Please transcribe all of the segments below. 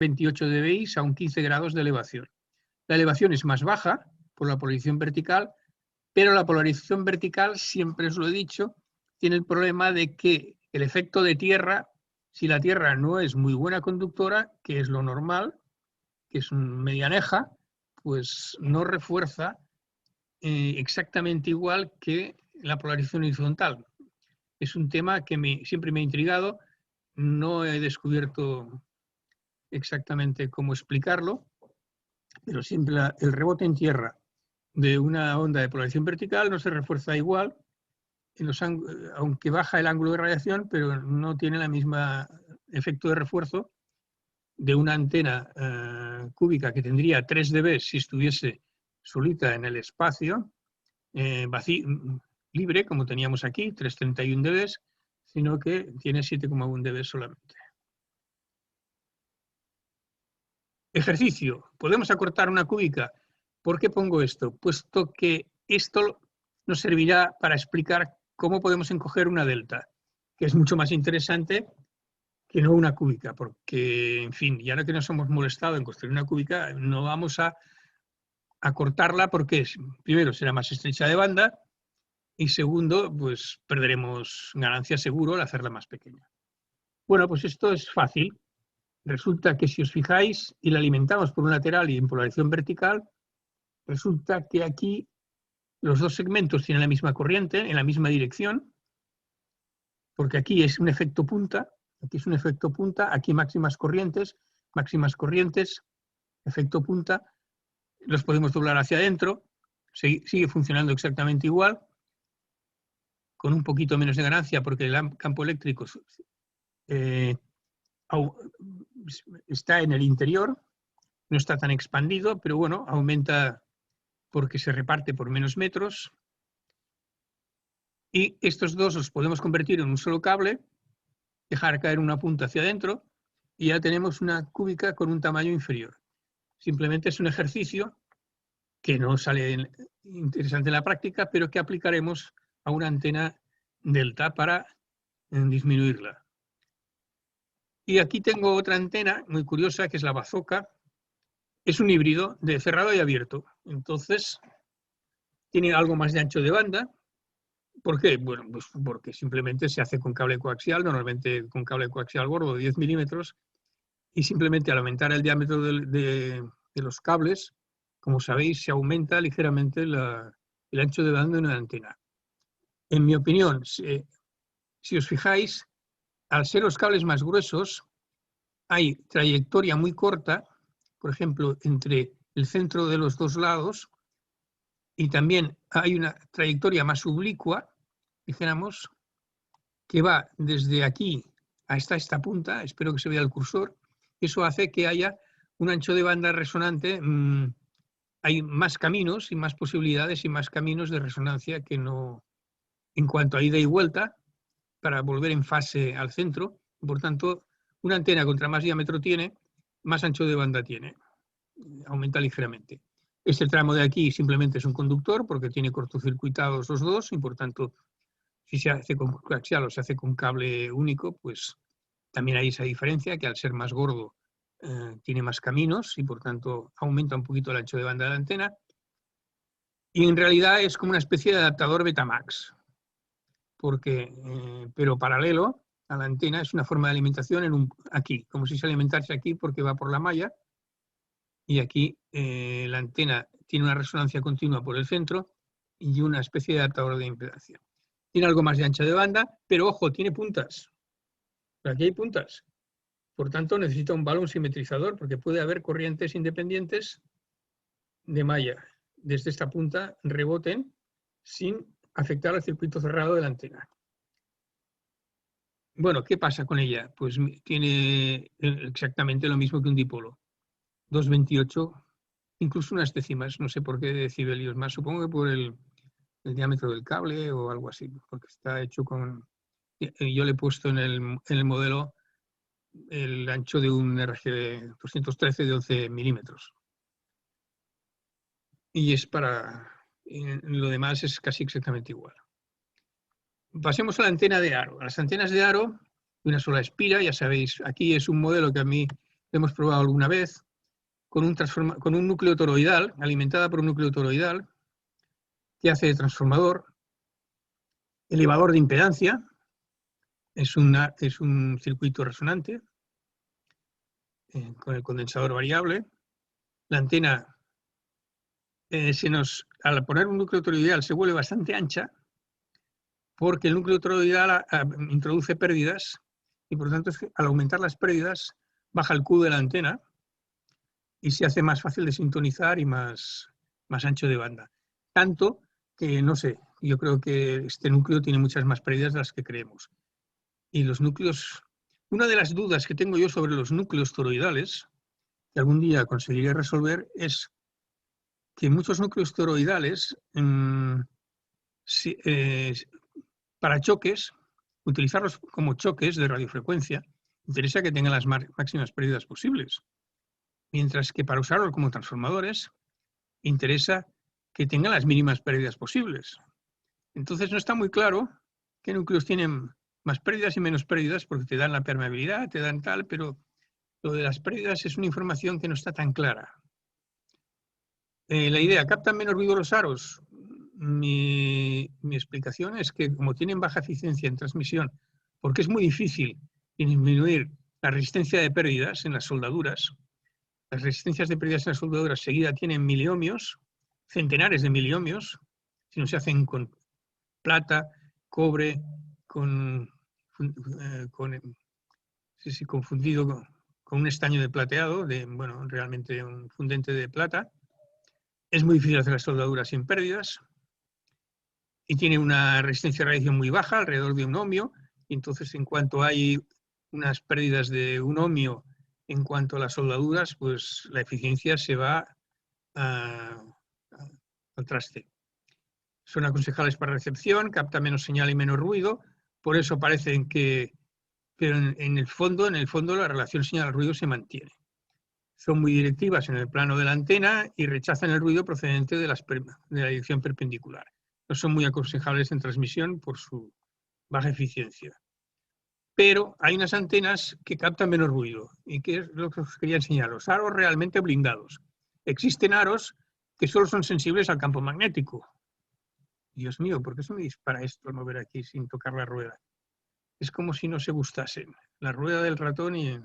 2,28 dBi a un 15 grados de elevación. La elevación es más baja por la polarización vertical, pero la polarización vertical, siempre os lo he dicho, tiene el problema de que el efecto de tierra, si la tierra no es muy buena conductora, que es lo normal, que es un medianeja, pues no refuerza exactamente igual que la polarización horizontal. Es un tema que siempre me ha intrigado, no he descubierto exactamente cómo explicarlo, pero siempre el rebote en tierra de una onda de polarización vertical no se refuerza igual, aunque baja el ángulo de radiación, pero no tiene el mismo efecto de refuerzo de una antena cúbica que tendría 3 dB si estuviese solita en el espacio, libre, como teníamos aquí, 331 dB, sino que tiene 7,1 dB solamente. Ejercicio. ¿Podemos acortar una cúbica? ¿Por qué pongo esto? Puesto que esto nos servirá para explicar cómo podemos encoger una delta, que es mucho más interesante que no una cúbica, porque, en fin, ya que nos hemos molestado en construir una cúbica, no vamos a acortarla porque, primero, será más estrecha de banda y, segundo, pues perderemos ganancia seguro al hacerla más pequeña. Bueno, pues esto es fácil. Resulta que si os fijáis y la alimentamos por un lateral y en polarización vertical, resulta que aquí los dos segmentos tienen la misma corriente, en la misma dirección, porque aquí es un efecto punta, aquí máximas corrientes, efecto punta, los podemos doblar hacia adentro, sigue funcionando exactamente igual, con un poquito menos de ganancia porque el campo eléctrico está en el interior, no está tan expandido, pero bueno, aumenta porque se reparte por menos metros. Y estos dos los podemos convertir en un solo cable, dejar caer una punta hacia adentro y ya tenemos una cúbica con un tamaño inferior. Simplemente es un ejercicio que no sale interesante en la práctica, pero que aplicaremos a una antena delta para disminuirla. Y aquí tengo otra antena muy curiosa, que es la bazooka. Es un híbrido de cerrado y abierto. Entonces, tiene algo más de ancho de banda. ¿Por qué? Bueno, pues porque simplemente se hace con cable coaxial, normalmente con cable coaxial gordo de 10 milímetros, y simplemente al aumentar el diámetro de los cables, como sabéis, se aumenta ligeramente el ancho de banda de una antena. En mi opinión, si os fijáis, al ser los cables más gruesos, hay trayectoria muy corta, por ejemplo, entre el centro de los dos lados, y también hay una trayectoria más oblicua, dijéramos, que va desde aquí hasta esta punta, espero que se vea el cursor. Eso hace que haya un ancho de banda resonante, hay más caminos y más posibilidades y más caminos de resonancia que no en cuanto a ida y vuelta para volver en fase al centro. Por tanto, una antena contra más diámetro tiene, más ancho de banda tiene, aumenta ligeramente. Este tramo de aquí simplemente es un conductor porque tiene cortocircuitados los dos y por tanto, si se hace con coaxial o se hace con cable único, pues también hay esa diferencia que al ser más gordo tiene más caminos y por tanto aumenta un poquito el ancho de banda de la antena. Y en realidad es como una especie de adaptador Betamax, porque, pero paralelo a la antena, es una forma de alimentación aquí, como si se alimentase aquí porque va por la malla, y aquí la antena tiene una resonancia continua por el centro y una especie de adaptador de impedancia. Tiene algo más de ancha de banda, pero ojo, tiene puntas. Aquí hay puntas. Por tanto, necesita un balón simetrizador porque puede haber corrientes independientes de malla. Desde esta punta reboten sin afectar al circuito cerrado de la antena. Bueno, ¿qué pasa con ella? Pues tiene exactamente lo mismo que un dipolo. 2,28, incluso unas décimas, no sé por qué decibelios más, supongo que por el diámetro del cable o algo así, porque está hecho con... Yo le he puesto en el modelo el ancho de un RG 213 de 11 milímetros. Y es para... lo demás es casi exactamente igual. Pasemos a la antena de aro. Las antenas de aro, una sola espira, ya sabéis, aquí es un modelo que a mí lo hemos probado alguna vez, con un núcleo toroidal, alimentada por un núcleo toroidal, que hace de transformador, elevador de impedancia, es un circuito resonante, con el condensador variable. La antena, al poner un núcleo toroidal, se vuelve bastante ancha, porque el núcleo toroidal introduce pérdidas, y por lo tanto, al aumentar las pérdidas, baja el Q de la antena y se hace más fácil de sintonizar y más ancho de banda. Tanto que, no sé, yo creo que este núcleo tiene muchas más pérdidas de las que creemos. Y los núcleos, una de las dudas que tengo yo sobre los núcleos toroidales, que algún día conseguiré resolver, es que muchos núcleos toroidales, para choques, utilizarlos como choques de radiofrecuencia, interesa que tengan las máximas pérdidas posibles. Mientras que para usarlos como transformadores, interesa que tengan las mínimas pérdidas posibles. Entonces no está muy claro qué núcleos tienen más pérdidas y menos pérdidas, porque te dan la permeabilidad, te dan tal, pero lo de las pérdidas es una información que no está tan clara. La idea, ¿captan menos ruido los aros? Mi explicación es que como tienen baja eficiencia en transmisión, porque es muy difícil disminuir la resistencia de pérdidas en las soldaduras, las resistencias de pérdidas en las soldaduras seguida tienen miliohmios, centenares de miliohmios, si no se hacen con plata, cobre, confundido con un estaño de plateado, realmente un fundente de plata. Es muy difícil hacer las soldaduras sin pérdidas y tiene una resistencia de radiación muy baja, alrededor de 1 ohmio, y entonces en cuanto hay unas pérdidas de 1 ohmio en cuanto a las soldaduras, pues la eficiencia se va al traste. Son aconsejables para recepción, capta menos señal y menos ruido, por eso parecen que, pero en el fondo la relación señal-ruido se mantiene. Son muy directivas en el plano de la antena y rechazan el ruido procedente de la dirección perpendicular. No son muy aconsejables en transmisión por su baja eficiencia. Pero hay unas antenas que captan menos ruido. ¿Y qué es lo que os quería enseñar? Los aros realmente blindados. Existen aros que solo son sensibles al campo magnético. Dios mío, ¿por qué se me dispara esto al mover aquí sin tocar la rueda? Es como si no se gustasen. La rueda del ratón y...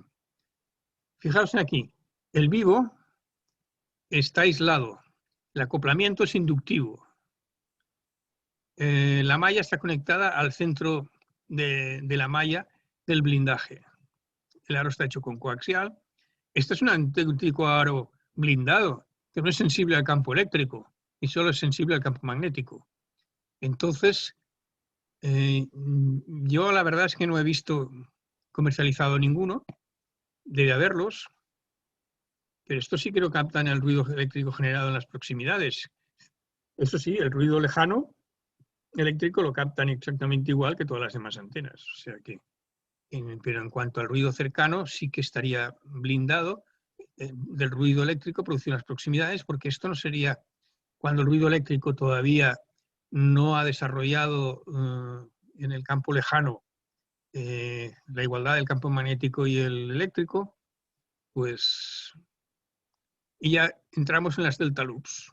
Fijaos aquí, el vivo está aislado. El acoplamiento es inductivo. La malla está conectada al centro de la malla del blindaje. El aro está hecho con coaxial. Este es un auténtico aro blindado, que no es sensible al campo eléctrico y solo es sensible al campo magnético. Entonces, yo la verdad es que no he visto comercializado ninguno, debe haberlos, pero esto sí que lo captan el ruido eléctrico generado en las proximidades. Eso sí, el ruido lejano eléctrico lo captan exactamente igual que todas las demás antenas. O sea que, pero en cuanto al ruido cercano, sí que estaría blindado del ruido eléctrico producido en las proximidades, porque esto no sería cuando el ruido eléctrico todavía no ha desarrollado en el campo lejano la igualdad del campo magnético y el eléctrico, pues, y ya entramos en las delta loops.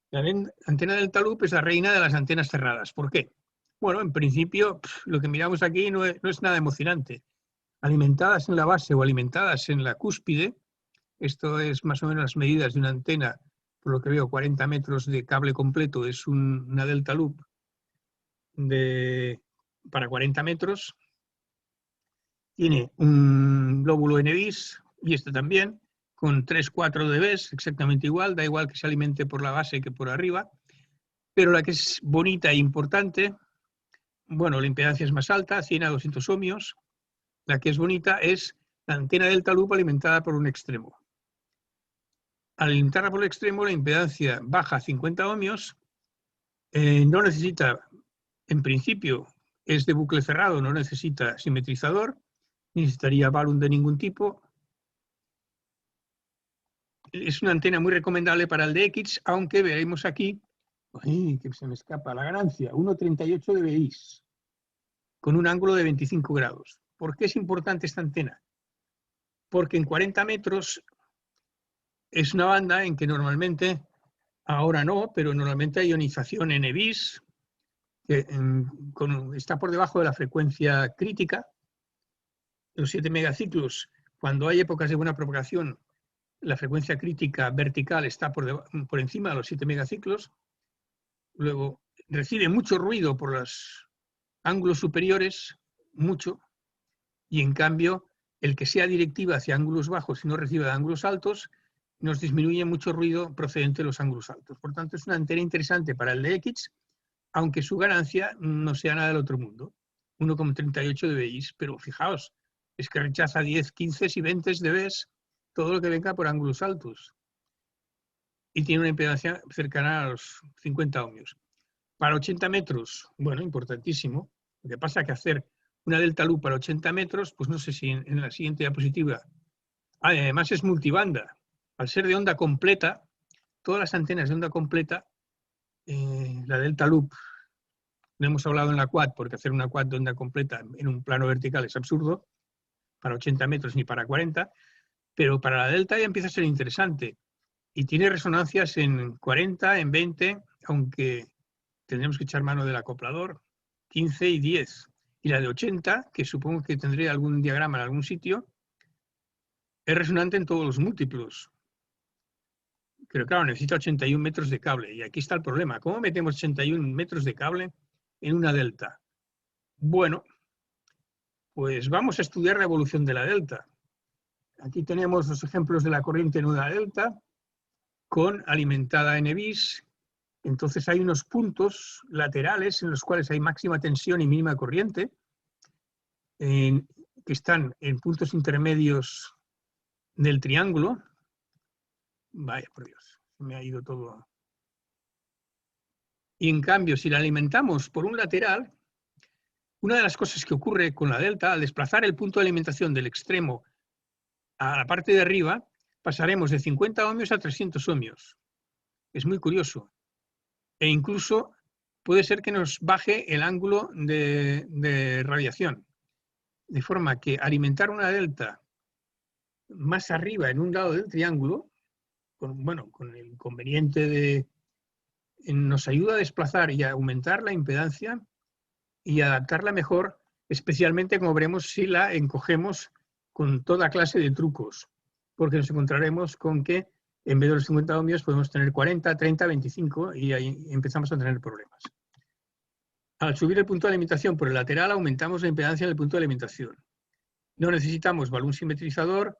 La antena delta loop es la reina de las antenas cerradas. ¿Por qué? Bueno, en principio, lo que miramos aquí no es nada emocionante. Alimentadas en la base o alimentadas en la cúspide, esto es más o menos las medidas de una antena, por lo que veo, 40 metros de cable completo, es una delta loop para 40 metros. Tiene un lóbulo N-bis, y este también, con 3-4 dB, exactamente igual, da igual que se alimente por la base que por arriba, pero la que es bonita e importante, bueno, la impedancia es más alta, 100 a 200 ohmios, la que es bonita es la antena delta loop alimentada por un extremo. Al alimentarla por el extremo, la impedancia baja a 50 ohmios, no necesita, en principio, es de bucle cerrado, no necesita simetrizador, ni necesitaría balun de ningún tipo. Es una antena muy recomendable para el DX, aunque veremos aquí, ¡ay, que se me escapa la ganancia! 1,38 dBi, con un ángulo de 25 grados. ¿Por qué es importante esta antena? porque en 40 metros es una banda en que normalmente, ahora no, pero normalmente hay ionización N bis, que está por debajo de la frecuencia crítica. Los 7 megaciclos, cuando hay épocas de buena propagación, la frecuencia crítica vertical está por encima de los 7 megaciclos. Luego recibe mucho ruido por los ángulos superiores, mucho, y en cambio el que sea directiva hacia ángulos bajos y no reciba de ángulos altos, nos disminuye mucho ruido procedente de los ángulos altos. Por tanto, es una antena interesante para el DX, aunque su ganancia no sea nada del otro mundo, 1,38 dBi, pero fijaos, es que rechaza 10, 15 y 20 dB todo lo que venga por ángulos altos. Y tiene una impedancia cercana a los 50 ohmios. Para 80 metros, bueno, importantísimo. Lo que pasa es que hacer una delta loop para 80 metros, pues no sé si en la siguiente diapositiva. Además es multibanda. Al ser de onda completa, todas las antenas de onda completa, la delta loop, no hemos hablado en la quad, porque hacer una quad de onda completa en un plano vertical es absurdo, para 80 metros ni para 40, pero para la delta ya empieza a ser interesante. Y tiene resonancias en 40, en 20, aunque tendremos que echar mano del acoplador, 15 y 10. Y la de 80, que supongo que tendré algún diagrama en algún sitio, es resonante en todos los múltiplos. Pero claro, necesita 81 metros de cable. Y aquí está el problema. ¿Cómo metemos 81 metros de cable en una delta? Bueno, pues vamos a estudiar la evolución de la delta. Aquí tenemos los ejemplos de la corriente en una delta con alimentada N bis. Entonces hay unos puntos laterales en los cuales hay máxima tensión y mínima corriente, que están en puntos intermedios del triángulo. Vaya, por Dios, me ha ido todo. Y en cambio, si la alimentamos por un lateral, una de las cosas que ocurre con la delta, al desplazar el punto de alimentación del extremo a la parte de arriba, pasaremos de 50 ohmios a 300 ohmios. Es muy curioso. E incluso puede ser que nos baje el ángulo de radiación. De forma que alimentar una delta más arriba en un lado del triángulo, con el inconveniente de nos ayuda a desplazar y a aumentar la impedancia y adaptarla mejor, especialmente como veremos si la encogemos con toda clase de trucos, porque nos encontraremos con que en vez de los 50 ohmios podemos tener 40, 30, 25 y ahí empezamos a tener problemas. Al subir el punto de alimentación por el lateral aumentamos la impedancia del punto de alimentación. No necesitamos balón simetrizador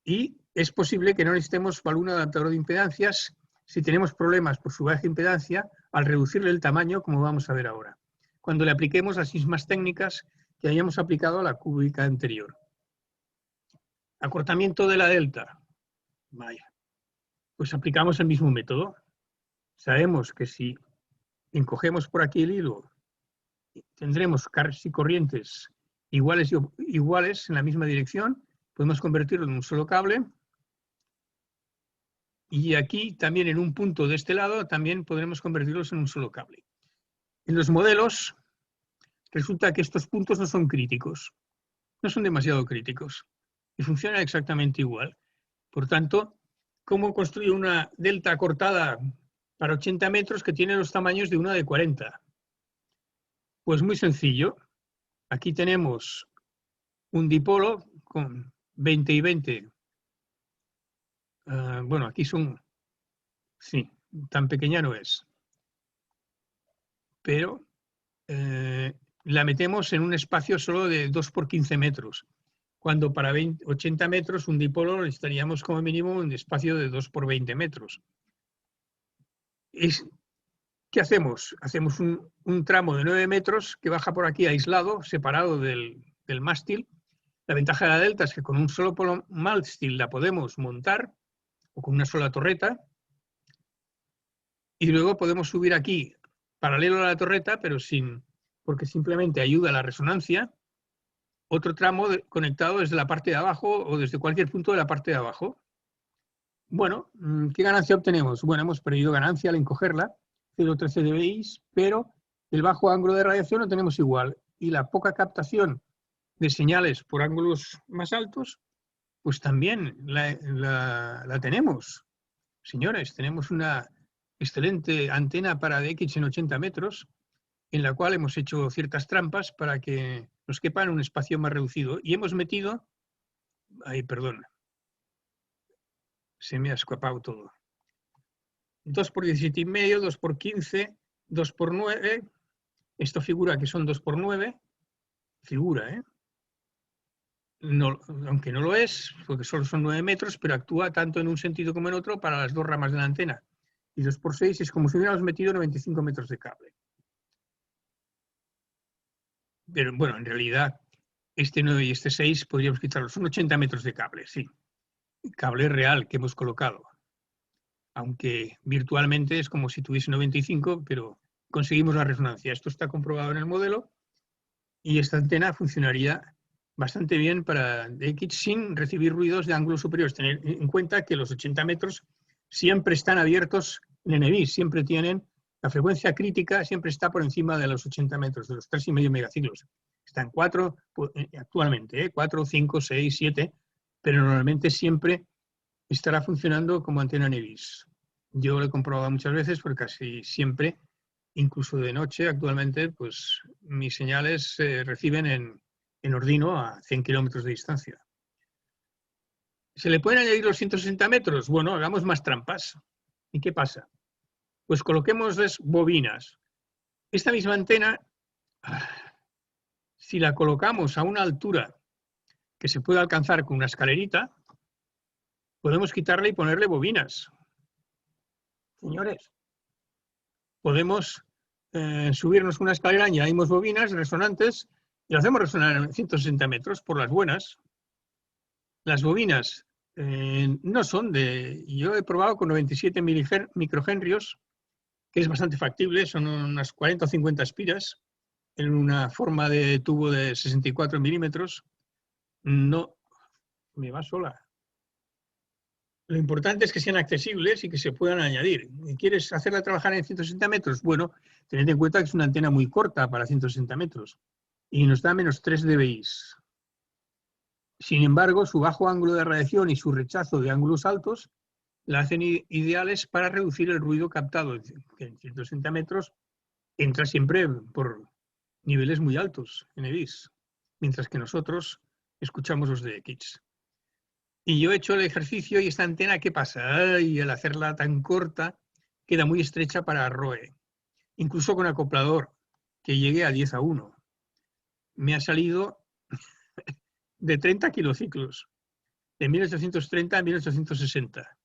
y es posible que no necesitemos balón adaptador de impedancias si tenemos problemas por su baja impedancia al reducirle el tamaño, como vamos a ver ahora, cuando le apliquemos las mismas técnicas que hayamos aplicado a la cúbica anterior. Acortamiento de la delta. Vaya. Pues aplicamos el mismo método. Sabemos que si encogemos por aquí el hilo, tendremos casi corrientes iguales en la misma dirección. Podemos convertirlo en un solo cable. Y aquí también en un punto de este lado también podremos convertirlos en un solo cable. En los modelos resulta que estos puntos no son críticos. No son demasiado críticos. Y funcionan exactamente igual. Por tanto, ¿cómo construir una delta cortada para 80 metros que tiene los tamaños de una de 40? Pues muy sencillo. Aquí tenemos un dipolo con 20 y 20. Bueno, aquí son... Sí, tan pequeña no es. Pero la metemos en un espacio solo de 2 por 15 metros. Cuando para 80 metros un dipolo necesitaríamos como mínimo un espacio de 2 por 20 metros. ¿Qué hacemos? Hacemos un tramo de 9 metros que baja por aquí aislado, separado del mástil. La ventaja de la delta es que con un solo mástil la podemos montar, o con una sola torreta, y luego podemos subir aquí, paralelo a la torreta, pero porque simplemente ayuda a la resonancia, otro tramo conectado desde la parte de abajo o desde cualquier punto de la parte de abajo. Bueno, ¿qué ganancia obtenemos? Bueno, hemos perdido ganancia al encogerla, 0,13 dBi, pero el bajo ángulo de radiación lo tenemos igual. Y la poca captación de señales por ángulos más altos Pues también la tenemos. Señores, tenemos una excelente antena para DX en 80 metros, en la cual hemos hecho ciertas trampas para que nos quepa en un espacio más reducido. Y hemos metido, ay, perdón, se me ha escapado todo. 2 por 17,5, 2 por 15, 2 por 9. Esto figura que son 2 por 9. Figura, ¿eh? No, aunque no lo es, porque solo son 9 metros, pero actúa tanto en un sentido como en otro para las dos ramas de la antena. Y 2 por 6 es como si hubiéramos metido 95 metros de cable. Pero bueno, en realidad, este 9 y este 6 podríamos quitarlos. Son 80 metros de cable, sí. Cable real que hemos colocado. Aunque virtualmente es como si tuviese 95, pero conseguimos la resonancia. Esto está comprobado en el modelo y esta antena funcionaría bastante bien para DX sin recibir ruidos de ángulos superiores. Tener en cuenta que los 80 metros siempre están abiertos en NBIS, siempre tienen la frecuencia crítica, siempre está por encima de los 80 metros, de los 3,5 megaciclos. Están 4 actualmente, 4, 5, 6, 7, pero normalmente siempre estará funcionando como antena NBIS. Yo lo he comprobado muchas veces porque casi siempre, incluso de noche actualmente, pues mis señales se reciben en Ordino a 100 kilómetros de distancia. ¿Se le pueden añadir los 160 metros? Bueno, hagamos más trampas. ¿Y qué pasa? Pues coloquémosles bobinas. Esta misma antena, si la colocamos a una altura que se pueda alcanzar con una escalerita, podemos quitarle y ponerle bobinas. Señores, podemos subirnos una escalera, añadimos bobinas resonantes y lo hacemos resonar a 160 metros por las buenas. Las bobinas no son de... Yo he probado con 97 microhenrios, que es bastante factible, son unas 40 o 50 espiras en una forma de tubo de 64 milímetros. No, me va sola. Lo importante es que sean accesibles y que se puedan añadir. ¿Quieres hacerla trabajar en 160 metros? Bueno, tened en cuenta que es una antena muy corta para 160 metros y nos da menos 3 dBi. Sin embargo, su bajo ángulo de radiación y su rechazo de ángulos altos la hacen ideales para reducir el ruido captado, que en 160 metros entra siempre por niveles muy altos en EBIS, mientras que nosotros escuchamos los de X. Y yo he hecho el ejercicio y esta antena, ¿qué pasa? Ay, al hacerla tan corta, queda muy estrecha para ROE. Incluso con acoplador, que llegue a 10:1. Me ha salido de 30 kilociclos, de 1830 a 1860.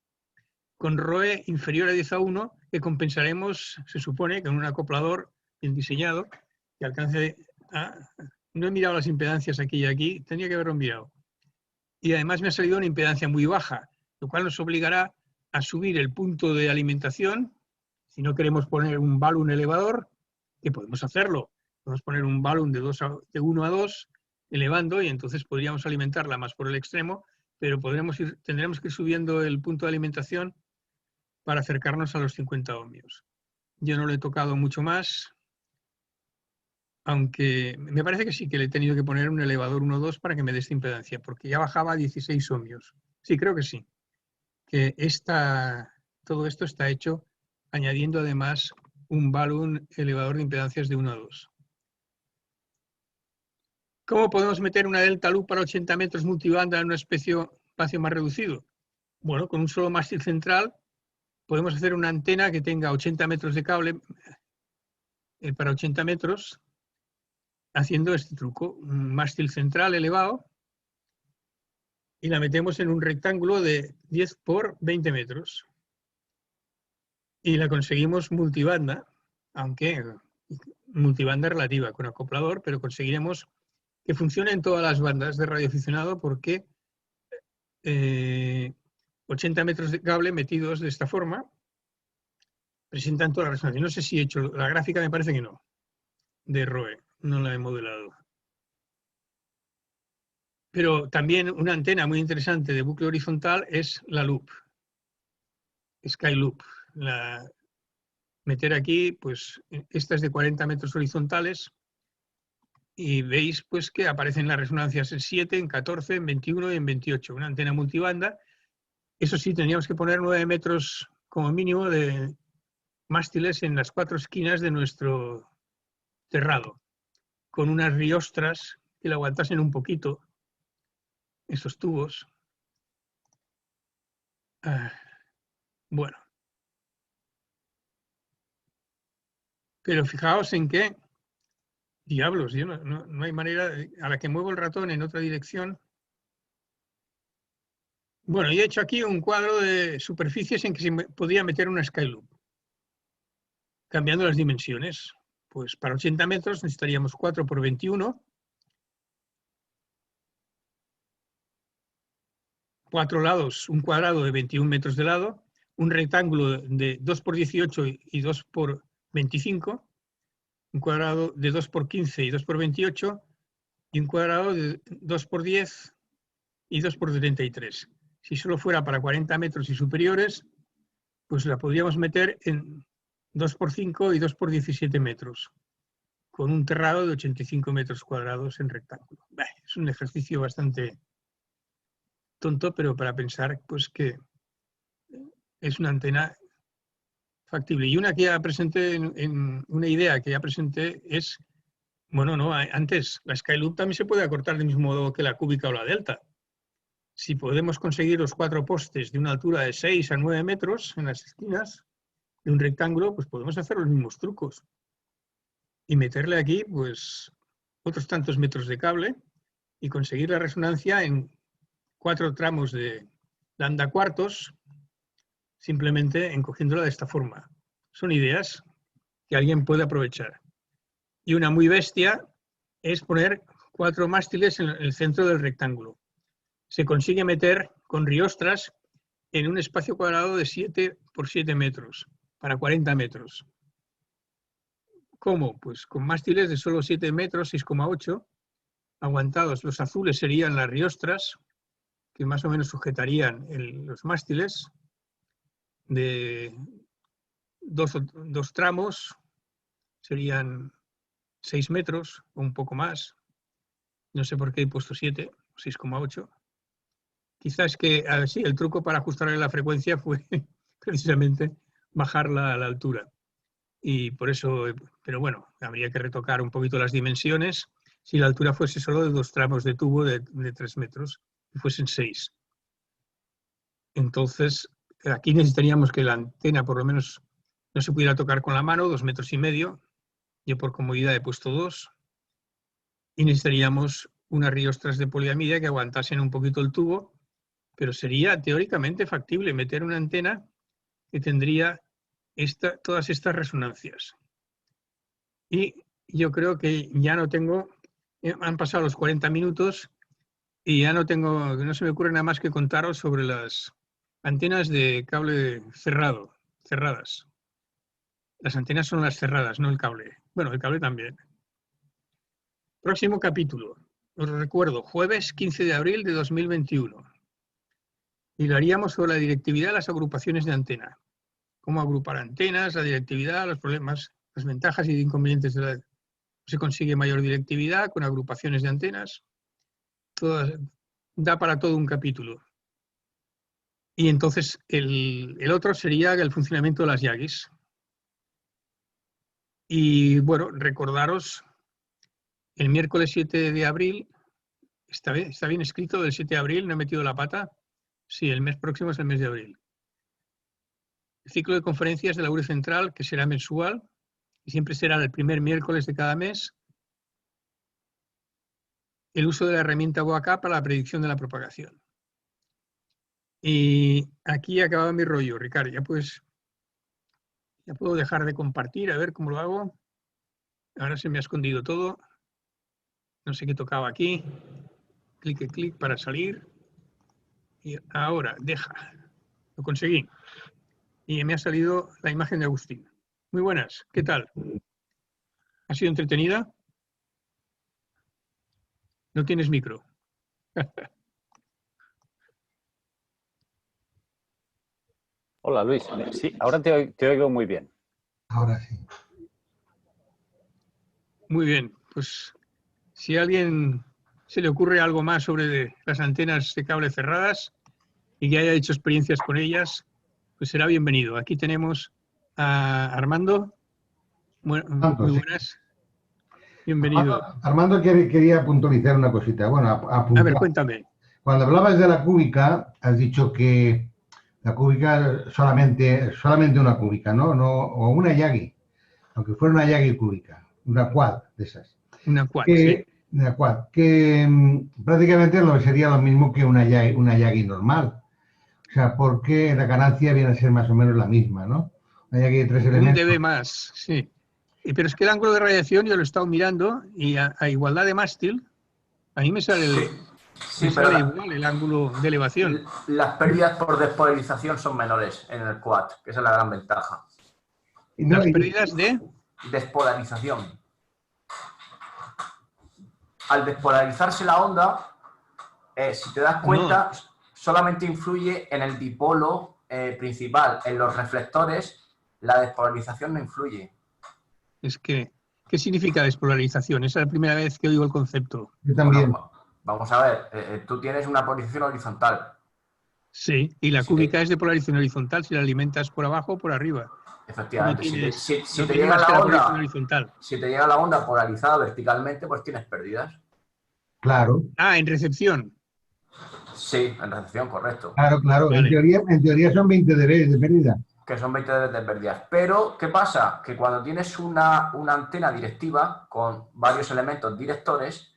Con ROE inferior a 10:1, que compensaremos, se supone, con un acoplador bien diseñado, que alcance a... No he mirado las impedancias aquí y aquí, tenía que haberlo mirado. Y además me ha salido una impedancia muy baja, lo cual nos obligará a subir el punto de alimentación. Si no queremos poner un balun elevador, que podemos hacerlo, podemos poner un balun de 1 a 2, elevando, y entonces podríamos alimentarla más por el extremo, pero tendremos que ir subiendo el punto de alimentación para acercarnos a los 50 ohmios. Yo no lo he tocado mucho más, aunque me parece que sí, que le he tenido que poner un elevador 1.2 para que me dé esta impedancia, porque ya bajaba a 16 ohmios. Sí, creo que sí. Que todo esto está hecho añadiendo además un balun elevador de impedancias de 1 a 2. ¿Cómo podemos meter una delta loop para 80 metros multibanda en un espacio más reducido? Bueno, con un solo mástil central podemos hacer una antena que tenga 80 metros de cable para 80 metros, haciendo este truco, un mástil central elevado, y la metemos en un rectángulo de 10 por 20 metros. Y la conseguimos multibanda, aunque multibanda relativa con acoplador, pero conseguiremos que funcione en todas las bandas de radioaficionado porque 80 metros de cable metidos de esta forma presentan toda la resonancia. No sé si he hecho la gráfica, me parece que no, de ROE, no la he modelado. Pero también una antena muy interesante de bucle horizontal es la loop, Sky Loop. Meter aquí, pues esta es de 40 metros horizontales, y veis pues que aparecen las resonancias en 7, en 14, en 21 y en 28. Una antena multibanda. Eso sí, teníamos que poner 9 metros como mínimo de mástiles en las 4 esquinas de nuestro terrado, con unas riostras que le aguantasen un poquito esos tubos. Bueno, pero fijaos en que, diablos, yo no hay manera, a la que muevo el ratón en otra dirección. Bueno, yo he hecho aquí un cuadro de superficies en que se podía meter una Skyloop, cambiando las dimensiones. Pues para 80 metros necesitaríamos 4 por 21, 4 lados, un cuadrado de 21 metros de lado, un rectángulo de 2 por 18 y 2 por 25, un cuadrado de 2 por 15 y 2 por 28, y un cuadrado de 2 por 10 y 2 por 33. Si solo fuera para 40 metros y superiores, pues la podríamos meter en 2 por 5 y 2 por 17 metros, con un terrado de 85 metros cuadrados en rectángulo. Es un ejercicio bastante tonto, pero para pensar pues que es una antena factible. Y una que ya presenté, una idea que ya presenté es, bueno, no, antes la Skyloop también se puede acortar del mismo modo que la cúbica o la delta. Si podemos conseguir los 4 postes de una altura de 6 a 9 metros en las esquinas de un rectángulo, pues podemos hacer los mismos trucos y meterle aquí pues otros tantos metros de cable y conseguir la resonancia en 4 tramos de lambda cuartos, simplemente encogiéndola de esta forma. Son ideas que alguien puede aprovechar. Y una muy bestia es poner 4 mástiles en el centro del rectángulo. Se consigue meter con riostras en un espacio cuadrado de 7 por 7 metros, para 40 metros. ¿Cómo? Pues con mástiles de solo 7 metros, 6,8, aguantados. Los azules serían las riostras, que más o menos sujetarían los mástiles, de 2 tramos, serían 6 metros o un poco más. No sé por qué he puesto 7, 6,8. Quizás que, sí, el truco para ajustarle la frecuencia fue precisamente bajarla a la altura. Y por eso, pero bueno, habría que retocar un poquito las dimensiones si la altura fuese solo de 2 tramos de tubo de 3 metros y fuesen 6. Entonces, aquí necesitaríamos que la antena por lo menos no se pudiera tocar con la mano, 2,5 metros. Yo por comodidad he puesto 2. Y necesitaríamos unas riostras de poliamida que aguantasen un poquito el tubo, pero sería teóricamente factible meter una antena que tendría todas estas resonancias. Y yo creo que ya no tengo, han pasado los 40 minutos y ya no se me ocurre nada más que contaros sobre las antenas de cable cerradas. Las antenas son las cerradas, no el cable. Bueno, el cable también. Próximo capítulo. Os recuerdo, jueves 15 de abril de 2021. Y lo haríamos sobre la directividad de las agrupaciones de antena. Cómo agrupar antenas, la directividad, los problemas, las ventajas y inconvenientes de la... Se consigue mayor directividad con agrupaciones de antenas. Da para todo un capítulo. Y entonces el otro sería el funcionamiento de las Yagis. Y bueno, recordaros, el miércoles 7 de abril, ¿está bien escrito del 7 de abril? ¿No he metido la pata? Sí, el mes próximo es el mes de abril. El ciclo de conferencias de la URE Central, que será mensual, y siempre será el primer miércoles de cada mes. El uso de la herramienta BOAK para la predicción de la propagación. Y aquí ha acabado mi rollo, Ricardo. Ya puedo dejar de compartir, a ver cómo lo hago. Ahora se me ha escondido todo. No sé qué tocaba aquí. Clic para salir. Y ahora, deja. Lo conseguí. Y me ha salido la imagen de Agustín. Muy buenas, ¿qué tal? ¿Ha sido entretenida? No tienes micro. Hola Luis, sí, ahora te oigo muy bien. Ahora sí. Muy bien, pues Si a alguien se le ocurre algo más sobre las antenas de cable cerradas y que haya hecho experiencias con ellas, pues será bienvenido. Aquí tenemos a Armando. Muy Armando, sí. buenas. Bienvenido. Armando quería puntualizar una cosita. Bueno, A ver, cuéntame. Cuando hablabas de la cúbica, has dicho que la cúbica solamente una cúbica, ¿no? O una Yagi, aunque fuera una Yagi cúbica, una quad de esas. Una quad, sí. Una quad, que prácticamente sería lo mismo que una Yagi normal. O sea, porque la ganancia viene a ser más o menos la misma, ¿no? Una Yagi de 3 elementos. Un dB más, sí. Pero es que el ángulo de radiación yo lo he estado mirando y a igualdad de mástil, a mí me sale, igual el ángulo de elevación. Las pérdidas por despolarización son menores en el quad, que esa es la gran ventaja. ¿Las pérdidas de? Despolarización. Al despolarizarse la onda, si te das cuenta, solamente influye en el dipolo principal. En los reflectores, la despolarización no influye. Es que, ¿qué significa despolarización? Esa es la primera vez que oigo el concepto. Yo también. Bueno, vamos a ver, tú tienes una polarización horizontal. Sí, y la cúbica es de polarización horizontal si la alimentas por abajo o por arriba. Efectivamente, si te llega la onda polarizada verticalmente, pues tienes pérdidas. Claro. Ah, en recepción. Sí, en recepción, correcto. Claro. Vale. En teoría son 20 dB de pérdida. Que son 20 dB de pérdidas. Pero, ¿qué pasa? Que cuando tienes una antena directiva con varios elementos directores,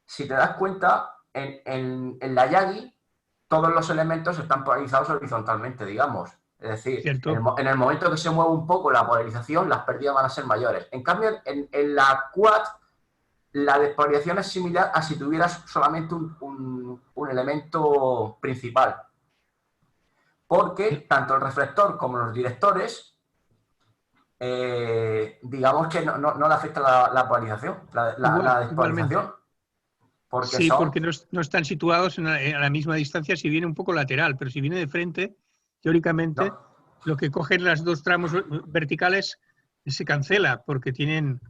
si te das cuenta, en la Yagi todos los elementos están polarizados horizontalmente, digamos. Es decir, en el momento que se mueve un poco la polarización, las pérdidas van a ser mayores. En cambio, en la quad, la despolarización es similar a si tuvieras solamente un elemento principal. Porque tanto el reflector como los directores, digamos que no le afecta la polarización, la despolarización. Porque sí, porque no están situados a la misma distancia si viene un poco lateral, pero si viene de frente, teóricamente, lo que cogen los dos tramos verticales se cancela, porque tienen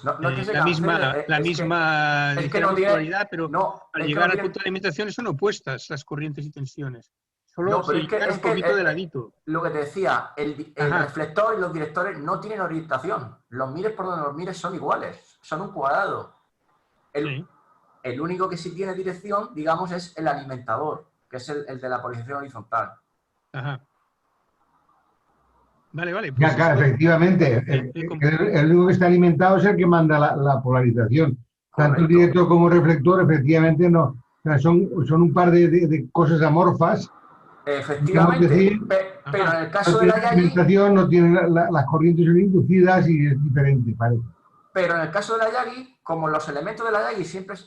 la misma polaridad, pero al llegar al punto de alimentación son opuestas las corrientes y tensiones. Solo pero es un poquito de ladito. Lo que te decía, el reflector y los directores no tienen orientación. Los mires por donde los mires son iguales, son un cuadrado. El único que sí tiene dirección, digamos, es el alimentador, que es el de la polarización horizontal. Ajá. Vale. Pues claro, efectivamente. El único que está alimentado es el que manda la polarización. Correcto. Tanto el director como el reflector, efectivamente, no. O sea, son un par de cosas amorfas. Efectivamente, decir, pero en el caso de la Yagi... La alimentación no tiene las corrientes son inducidas y es diferente, parece. Pero en el caso de la Yagi, como los elementos de la Yagi siempre